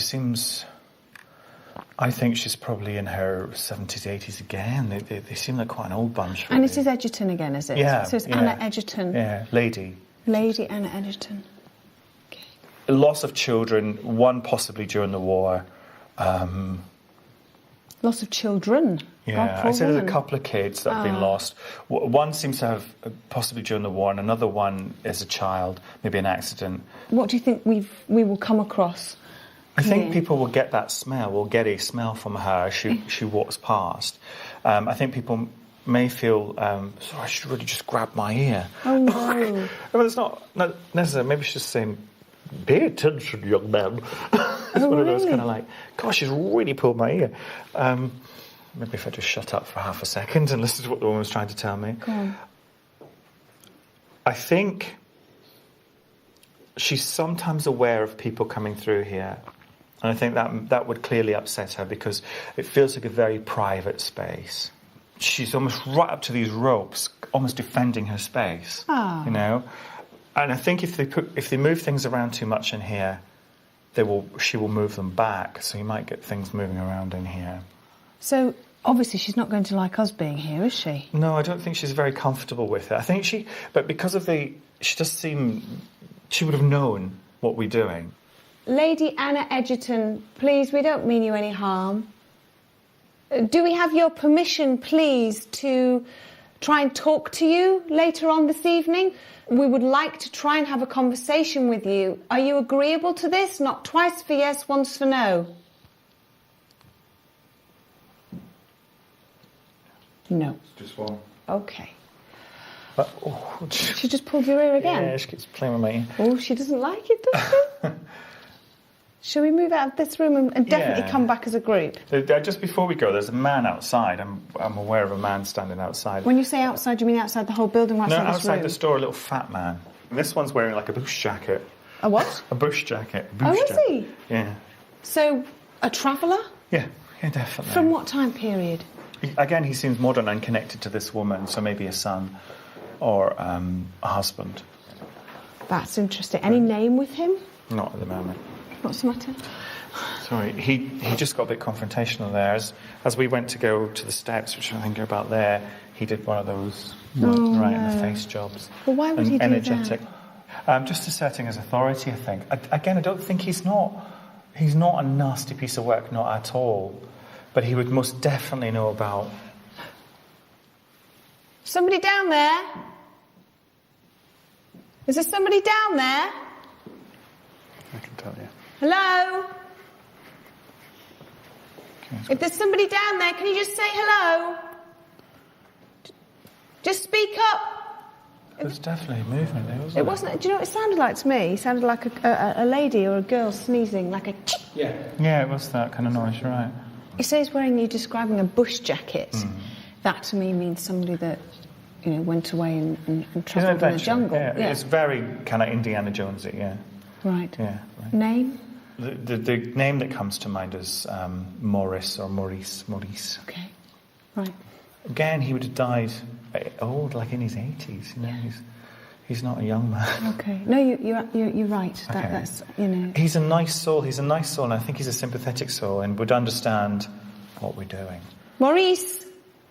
seems... I think she's probably in her 70s, 80s again. They seem like quite an old bunch, really. And it is Edgerton again, is it? Yeah. So it's Anna Edgerton. Yeah, Lady. Lady Anna Edgerton. Okay. Loss of children, one possibly during the war. Loss of children? Yeah, I said there's a couple of kids that have been lost. One seems to have possibly during the war, and another one is a child, maybe an accident. What do you think we will come across? I think people will get that smell, will get a smell from her as she walks past. I think people may feel, sorry, she really just grabbed my ear. Oh, no. Well, it's not necessarily, maybe she's just saying, pay attention, young man. It's one of those kind of like, gosh, she's really pulled my ear. Maybe if I just shut up for half a second and listen to what the woman was trying to tell me. Go on. I think she's sometimes aware of people coming through here. And I think that would clearly upset her because it feels like a very private space. She's almost right up to these ropes, almost defending her space, you know? And I think if they move things around too much in here, she will move them back. So you might get things moving around in here. So obviously she's not going to like us being here, is she? No, I don't think she's very comfortable with it. I think but because of she does seem, she would have known what we're doing. Lady Anna Edgerton, please, we don't mean you any harm. Do we have your permission, please, to try and talk to you later on this evening? We would like to try and have a conversation with you. Are you agreeable to this? Not twice for yes, once for no. No. Just one. Okay. Oh. She just pulled your ear again? Yeah, she keeps playing with my ear. Oh, she doesn't like it, does she? Shall we move out of this room and definitely come back as a group? Just before we go, there's a man outside. I'm aware of a man standing outside. When you say outside, do you mean outside the whole building or outside this room? No, outside the store, a little fat man. And this one's wearing like a bush jacket. A what? A bush jacket. Is he? Yeah. So, a traveller? Yeah, definitely. From what time period? Again, he seems modern and connected to this woman, so maybe a son or a husband. That's interesting. Any name with him? Not at the moment. What's the matter? Sorry, he just got a bit confrontational there. As we went to go to the steps, which I think are about there, he did one of those in the face jobs. Well, why would he do energetic. That? Just asserting his authority, I think. Again, I don't think he's not a nasty piece of work, not at all. But he would most definitely know about... Somebody down there? Is there somebody down there? I can tell you. Hello? Okay, if there's somebody down there, can you just say hello? Just speak up. There's definitely movement there, wasn't it? Wasn't. Do you know what it sounded like to me? It sounded like a lady or a girl sneezing, like a... Yeah, it was that kind of noise, you're right. It says you're describing a bush jacket. That to me means somebody that, went away and travelled in the jungle. Yeah, it's very kind of Indiana Jonesy, yeah. Right. Yeah. Right. Name? The name that comes to mind is Maurice or Maurice. Okay. Right. Again, he would have died old, like in his 80s. He's not a young man. Okay. No, you're right. Okay. That's He's a nice soul. And I think he's a sympathetic soul and would understand what we're doing. Maurice,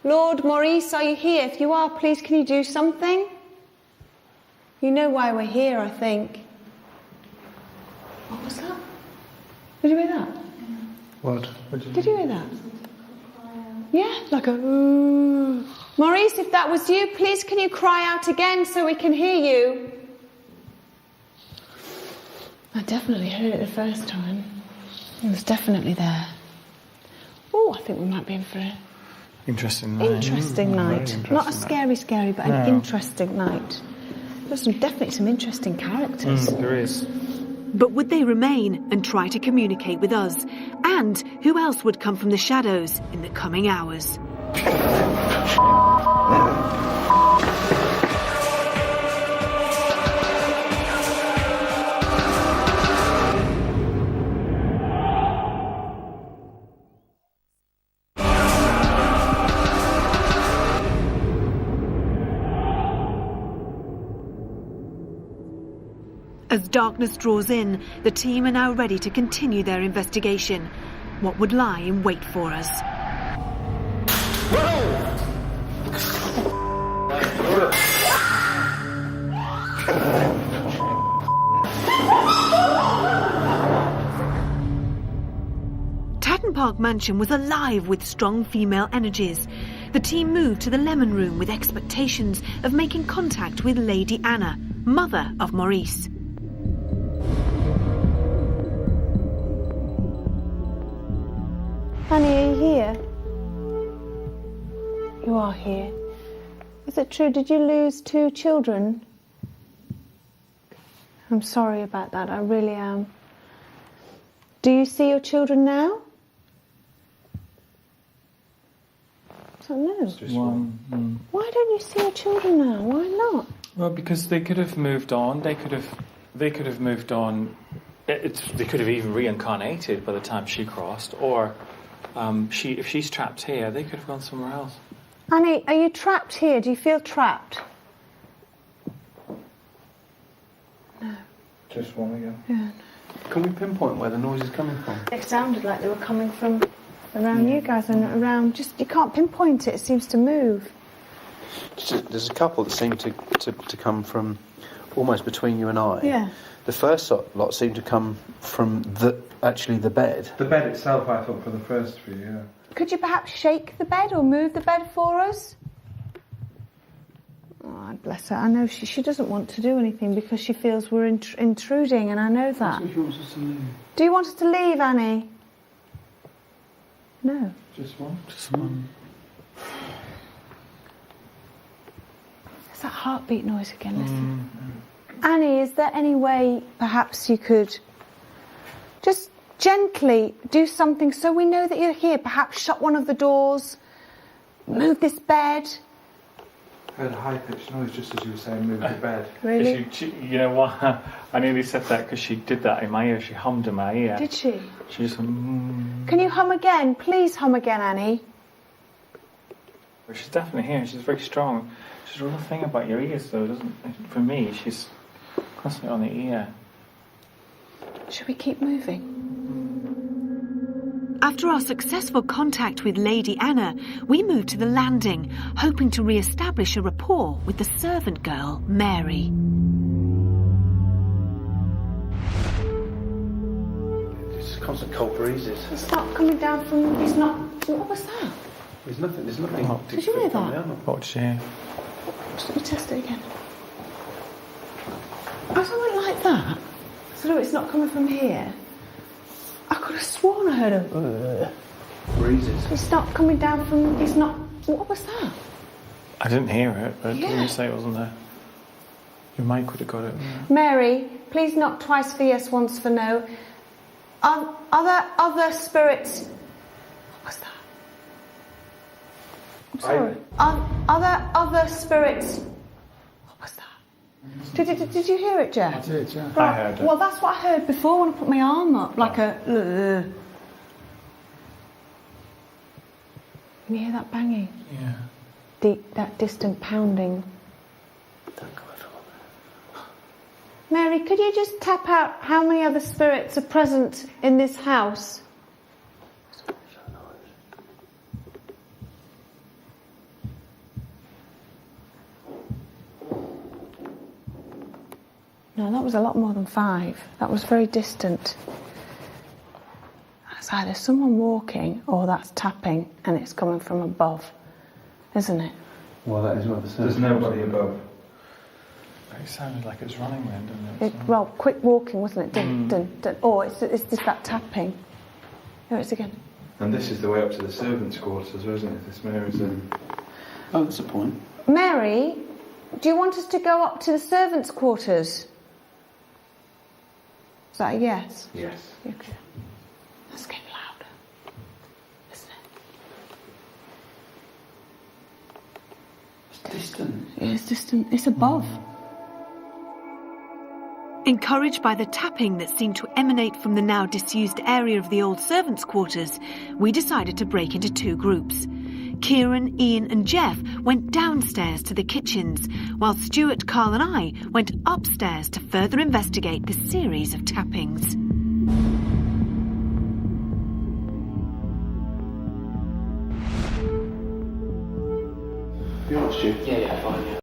Lord Maurice, are you here? If you are, please, can you do something? You know why we're here, I think. What was that? Did you hear that? What? Did you hear that? Yeah, like a ooh. Maurice, if that was you, please can you cry out again so we can hear you? I definitely heard it the first time. It was definitely there. Oh, I think we might be in for an interesting night. Interesting night. Not a scary, but an interesting night. There's definitely some interesting characters. There is. But would they remain and try to communicate with us? And who else would come from the shadows in the coming hours? As darkness draws in, the team are now ready to continue their investigation. What would lie in wait for us? Tatton Park Mansion was alive with strong female energies. The team moved to the Lemon Room with expectations of making contact with Lady Anna, mother of Maurice. Annie, are you here? You are here. Is it true? Did you lose 2 children? I'm sorry about that, I really am. Do you see your children now? I don't know. Just one. Why don't you see your children now? Why not? Well, because they could have moved on. They could have moved on. They could have even reincarnated by the time she crossed, or if she's trapped here, they could have gone somewhere else. Annie, are you trapped here? Do you feel trapped? No. Just one again. Yeah. Can we pinpoint where the noise is coming from? It sounded like they were coming from around you guys and around. Just you can't pinpoint it. It seems to move. There's a couple that seem to come from almost between you and I. Yeah. The first lot seem to come from the bed. The bed itself, I thought, for the first few, yeah. Could you perhaps shake the bed or move the bed for us? Oh, bless her. I know she doesn't want to do anything because she feels we're intruding, and I know that. She wants us to leave. Do you want us to leave, Annie? No. Just one? Just one. It's that heartbeat noise again, listen. Annie, is there any way perhaps you could just gently do something so we know that you're here? Perhaps shut one of the doors, move this bed. I heard a high-pitched noise just as you were saying move the bed. Really? You know what? I nearly said that because she did that in my ear. She hummed in my ear. Did she? She just went, Can you hum again? Please hum again, Annie. She's definitely here. She's very strong. She's a real thing about your ears, though, doesn't? For me, she's constantly on the ear. Should we keep moving? After our successful contact with Lady Anna, we moved to the landing, hoping to re-establish a rapport with the servant girl, Mary. It's constant cold breezes. It's not coming down from... It's not... What was that? There's nothing. Did you hear that? What did she hear? Let me test it again. I don't like that. So it's not coming from here. I could have sworn I heard a... Breezes. It's not coming down from... It's not... What was that? I didn't hear it, but Yeah. didn't you say it wasn't there? Your mic would have got it. Mary, please knock twice for yes, once for no. Are there other spirits... What was that? I'm sorry. Are there other spirits... What was that? Did you hear it, Jeff? I did, yeah. I heard it. Well, that's what I heard before when I put my arm up, like a... Can you hear that banging? Yeah. Deep, that distant pounding. Don't go over on Mary, could you just tap out how many other spirits are present in this house? No, that was a lot more than 5. That was very distant. It's either someone walking or that's tapping and it's coming from above, isn't it? Well, that is what the There's nobody above. It sounded like it was running then, didn't it? Well, quick walking, wasn't it? Dun, dun, dun. Or it's just that tapping. Here it is again. And this is the way up to the servants' quarters, isn't it? This Mary's Oh, that's a point. Mary, do you want us to go up to the servants' quarters? Is that a yes? Yes. Okay. That's getting louder, isn't it? It's distant. Yeah, it's distant. It's above. Encouraged by the tapping that seemed to emanate from the now disused area of the old servants' quarters, we decided to break into 2 groups. Kieran, Ian and Jeff went downstairs to the kitchens, while Stuart, Carl and I went upstairs to further investigate the series of tappings. You lost you? Yeah, fine.